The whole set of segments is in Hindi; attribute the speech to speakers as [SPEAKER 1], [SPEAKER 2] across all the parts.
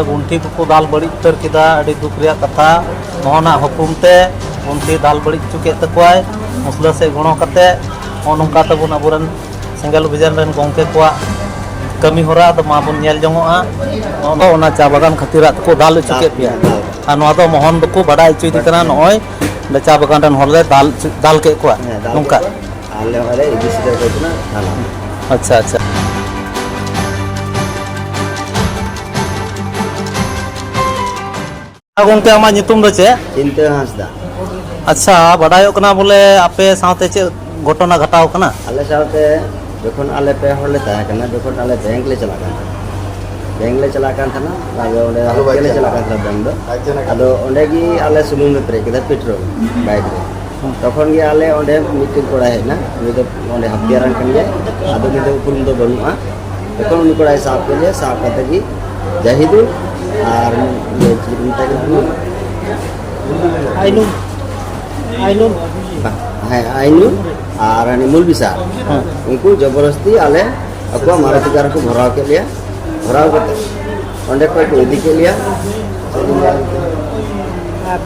[SPEAKER 1] गुंठी को दाल बड़ी उतर किदा अड़ी दुख रिया कथा मोहना हुकुमते गुंठी दाल बड़ी चुके तकवाय मुसला से गुणों कते नौका तबुन अबुरन सेंगल अभियान रन गोंके को कमी होरा तो माबुन नेल जंगोआ ओना चा बागान खतिरा को दाल चुके पिया आ नोआ दो मोहन को बड़ा चुदी कना नय चा बागान रन होले दाल के को नोका
[SPEAKER 2] आले वाले इदी सिदर को ना
[SPEAKER 1] अच्छा अच्छा गोंके आमा नितुम दो चे
[SPEAKER 2] चिंता हासदा
[SPEAKER 1] अच्छा बड़ायो कना बोले आपे साथे चे घटना घटाव कना
[SPEAKER 2] आले साथे जखन आले पे होले ताया कना जखन आले बैंक ले चला कान थाना आगे ओंडे ले चला कान बैंक दो आदो ओंडे गी आले सुनुम में प्रे केदा पेट्रोल बाइक रे तखन गी आले ओंडे मीटिंग कोड़ा है ना उनी तो ओंडे हथियारन कन गे आदो नि तो उपुरुम दो बनुआ तखन उनी कोड़ा साफ के लिए साफ कते गी जाहिदु और ये चिंता के आइनुम और मूल विसार उनको जबरदस्ती आले अको मारुति कार को भराव के लिया भराव करते ओंडे को इदी के लिया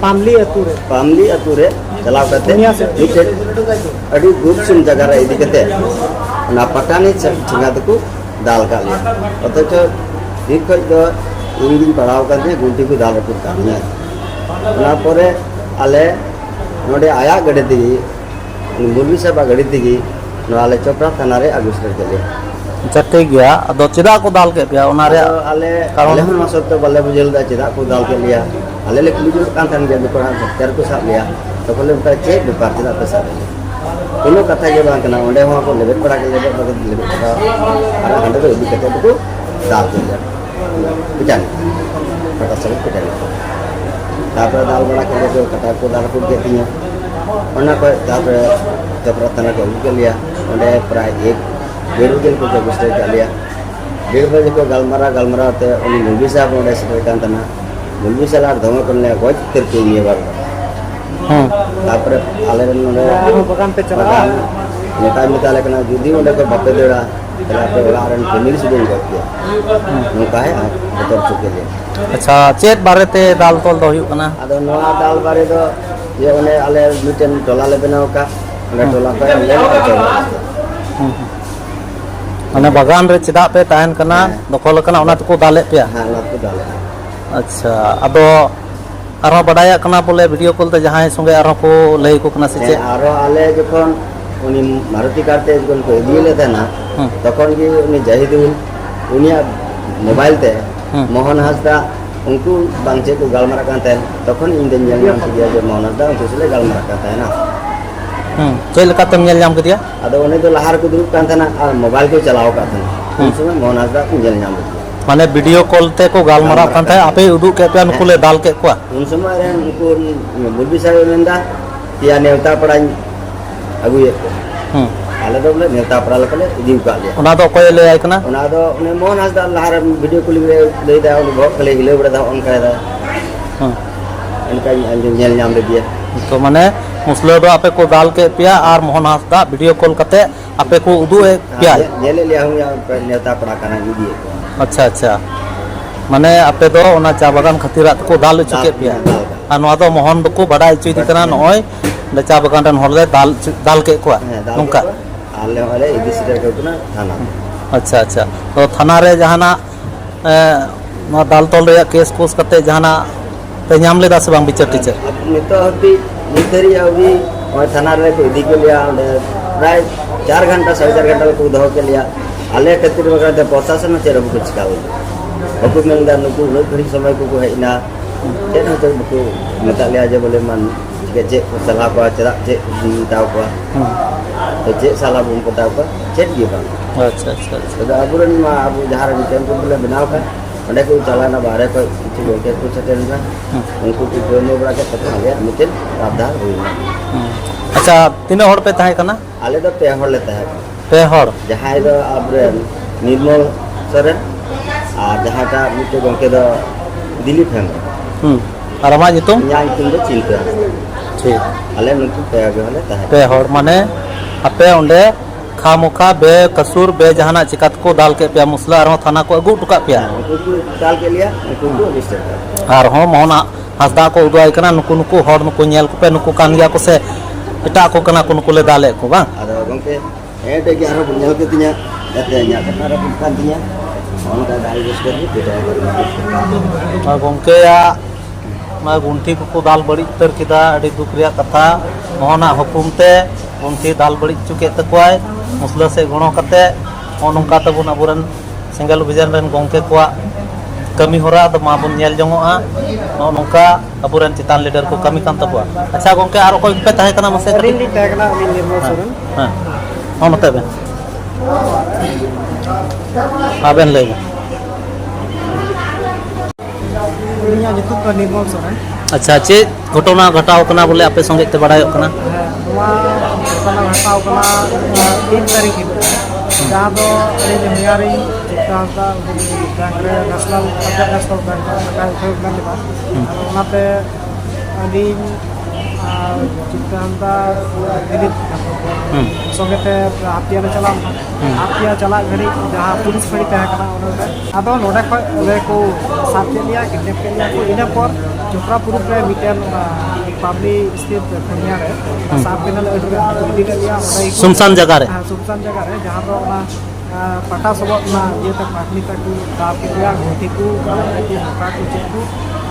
[SPEAKER 2] पामली अतुरे चलाव करते अड़ी गुप सुन जगह रे इदी करते ना पटानी छिंगा तको दाल का लिया अथच ठीक तो इंगिन पढ़ाव करते गुंटी को दाल रखुत करना ना परे आले नोडे आया गड़े दिगी मुर्गी साहब गड़ी दिगी आले चोपड़ा थाना रे आगुस्टर के लिए
[SPEAKER 1] चट्टे गया अदो चिदा को दाल के पिया ओना रे
[SPEAKER 2] आले हम मसत तो बल्ले बुझेल दा चिदा को दाल के लिया आले ले कुली कान थान के बिपरा हत्यार को साब लिया तो बोले उनका चे व्यापार चिदा पैसा कोनो कथा के बात ना ओंडे हो को लेबे पड़ा के लेबे पड़ा और हंडे तो इदी कते को दाल के लिया पिटान कटा सब पिटान तापर दाल बड़ा के लिए कटा को दाल को के दिया ओना को तापर चपरा थाना को के लिया ओंडे प्राय एक 1.5 दिन को गुस्से कर लिया 1.5 बजे को गलमरा ते उनी मुंबई साहब ओंडे से कान तना मुंबई साला धोम करने गोज करके ये बार तापर आले ओंडे बगान पे चला नेता लेकना जुदी ओंडे को बापे देड़ा चला पे वारन फैमिली से दिन करके नोका है बतर चुके लिए
[SPEAKER 1] अच्छा चेत बारे ते दाल तोल दो हुई कना
[SPEAKER 2] आदो नोआ दाल बारे दो ये ओने आले मिटन टोला ले बनाव का ओने टोला पे ले
[SPEAKER 1] माने बागान रे चिदा पे ताहन कना दखल कना ओना तको दाले पे
[SPEAKER 2] हां ओना को दाले
[SPEAKER 1] अच्छा अदो आरो बडाया कना बोले वीडियो कॉल ते जहां संगे आरो को लई को कना से चे
[SPEAKER 2] आरो आले जखन उनी मारुति कारते जखन को दिले थे ना तखन की उनी जाहिदुल उनिया मोबाइल ते मोहन हासदा उनको बांचे को गालमारा कान थे तखन इन दिन नाम किया जो मोहन हासदा उनको से गालमारा काता है ना
[SPEAKER 1] चल का तम नाम कर दिया
[SPEAKER 2] अदो उन्हें तो लहार को दुरुप कान था ना और मोबाइल को चलाओ का था उन समय मोहन हासदा को नाम दिया
[SPEAKER 1] माने वीडियो कॉल ते को गालमारा कान था आपे उदुक के पे उनको ले दाल के को
[SPEAKER 2] उन समय रे उनको मुर्बी साहब नेंदा या नेवता पड़ा अगु ये आले दो बोले नेता पड़ा ले इदी का लिया
[SPEAKER 1] ओना दो कोय ले आय कना
[SPEAKER 2] ओना दो उन्हें मोहन हासदा लहार वीडियो कॉलिंग रे दे दा उन बहुत खले हिले बड़ा दा उनका दा इनका नेल नाम दे दिया
[SPEAKER 1] तो माने मुसलो दो आपे को दाल के पिया और मोहन हासदा वीडियो कॉल करते आपे को उदु पिया
[SPEAKER 2] नेले लिया हूं या नेता पड़ा काना इदी
[SPEAKER 1] अच्छा अच्छा माने आपे दो ओना चा बागान खतिरा को दाल चुके पिया आ नोआ दो मोहन दो को बड़ा चुदी कना नय चा बागान रन होले दाल के को नोका
[SPEAKER 2] आले वाले इदी सिदर को ना थाना
[SPEAKER 1] अच्छा अच्छा तो थाना रे जहाना नोआ दाल तोल रे केस कोस करते जहाना पे नाम लेदा से बांग बिचार टीचर
[SPEAKER 2] अब नितो हबी नितरी अभी और थाना रे को इदी के लिया प्राय 4 घंटा 4.5 घंटा को दहो के लिया आले कतिर वगैरह प्रशासन से रब कुछ का बकु मेंदा नुकु न घड़ी समय को हेना चेन होते बकु मता लिया जे बोले मन के जे सलाह को चरा जे ताव को तो जे साला बुन पता को चेट दी बा
[SPEAKER 1] अच्छा अच्छा
[SPEAKER 2] तो अबुरन मा अबु जहार टेम को बोले बनाव का अंडे को चलाना बाहर को कुछ लोग के कुछ टेन का उनको को दोनों बड़ा के पता गया मिटिन आधार हुई
[SPEAKER 1] अच्छा तीनों हड़ पे ताहे कना
[SPEAKER 2] आले तो पे हड़ लेता है
[SPEAKER 1] पे हड़
[SPEAKER 2] जहां दो अबरे निर्मल सरन और जहांटा मिटे गंके दो दिलीप हेम
[SPEAKER 1] और आमा नितुम
[SPEAKER 2] यान तुम दो चिंता
[SPEAKER 1] ठीक
[SPEAKER 2] आले नुकु पे आगे हले ताहे
[SPEAKER 1] पे हड़ माने आपे ओंडे खामोखा बे कसूर बे जहाना चिकात को दाल के पे मुसला और थाना को अगू टुका पे
[SPEAKER 2] उनको दाल के लिया उनको रजिस्टर कर
[SPEAKER 1] और हो मोहना हसदा को उदवाई कना नुकु नुकु हर नुकु नेल को पे नुकु कान गया को से एटा को कना को नुकु ले दाले को बांग
[SPEAKER 2] ada gongke te gi aro punya ke tinya date nya kana aro kan tinya on ka dal rजिस्टर ni beda
[SPEAKER 1] और गोंके या मैं गुंठी को दाल बड़ी तर किदा अड़ी दुख रिया कथा मोहना हुकुमते गुंठी दाल बड़ी चुके तकवाय मुसला से गुणो कते ओनका तबुन अबुरन सिंगल विजन रन गोंके को कमी होरा द माबुन नेल जंगोआ नोनका अबुरन चितान लीडर को कमी कान तबुआ अच्छा गोंके आरो कोई पे ताहे कना मसे
[SPEAKER 3] रिली टैगना अभी निर्मल सोरेन
[SPEAKER 1] हां हो मते बे आबेन ले
[SPEAKER 3] इनिया जितु का निर्मल सोरेन
[SPEAKER 1] अच्छा चे घटना घटाव कना बोले आपे संगे ते बड़ायो कना
[SPEAKER 3] नवा घटना घटाव कना 3 तारीख जहां दो रे मियारी चितांता बैंकरे नेशनल इंटरनेशनल बैंक का उपयोग करने बा ओनाते अली चितांता दिलीप संगते हाथिया चला हाथिया चला घड़ी जहां पुलिस खड़ी तहे कना ओनते आदो नोडे ख ले को साथ लिया किडनैप के लिया को इना पर चोपड़ा पुरुष रे मिटेन पाबली स्थित खनिया रे साफ पेनल एडी के लिया
[SPEAKER 1] सुनसान जगह रे
[SPEAKER 3] सुनसान जगह रे जहां रो ना पटा सबक ना ये तक पाटनी तक दाब के लिया घोटी को का को चेकू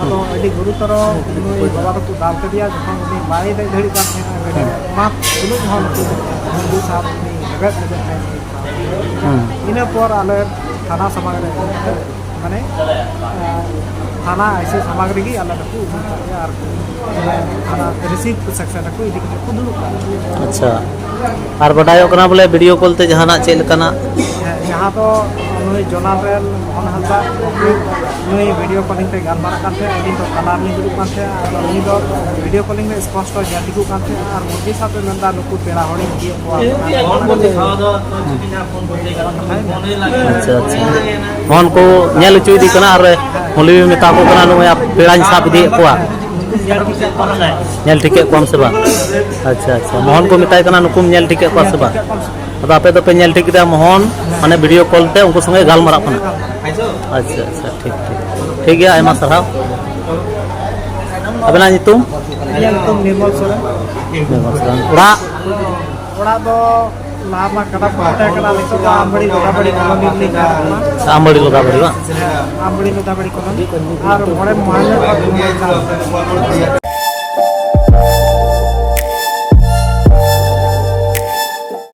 [SPEAKER 3] आदो एडी गुरुतर नुई बाबा को दाब के दिया जहां उनी बाई दे धड़ी का गडी मा पुलु हन हिंदू साहब नि जगत इना पर आले थाना सामग्री माने थाना ऐसे सामग्री की आले को यार थाना रिसीव सेक्शन को इदी को दुलु
[SPEAKER 1] अच्छा और बडायो कना बोले वीडियो कॉल ते जहाना चेल कना
[SPEAKER 3] यहाँ तो नुई जोनारेल मोहन हंसा नुई वीडियो कॉलिंग ते गलमारा काथे अदी तो कलार नि दुरु काथे और उनी दो वीडियो कॉलिंग में स्पष्ट जातिकु काथे और मुझे साथे नंदा नुकु पेड़ा होड़ी दिए
[SPEAKER 1] अच्छा अच्छा मोहन को नेल चुदी कना और मुली मिता को कना नु पेड़ा साप दी कोआ नेल टिके कोम से बा अच्छा अच्छा मोहन को मिताय कना नुकुम नेल टिके को से बा अब आपे तो पे नेल टिक दे मोहन माने वीडियो कॉल ते उनको संगे गालमारा कना अच्छा अच्छा ठीक ठीक ठीक गया आयमा सरहाव अबना नितुम
[SPEAKER 3] निर्मल सोरेन
[SPEAKER 1] उड़ा
[SPEAKER 3] ओड़ा दो लामा कदा पता कदा लिखो आमबड़ी लोदाबड़ी कॉलोनी नि का
[SPEAKER 1] आमबड़ी लोदाबड़ी बा
[SPEAKER 3] आमबड़ी लोदाबड़ी कॉलोनी और मोड़े मोहल्ले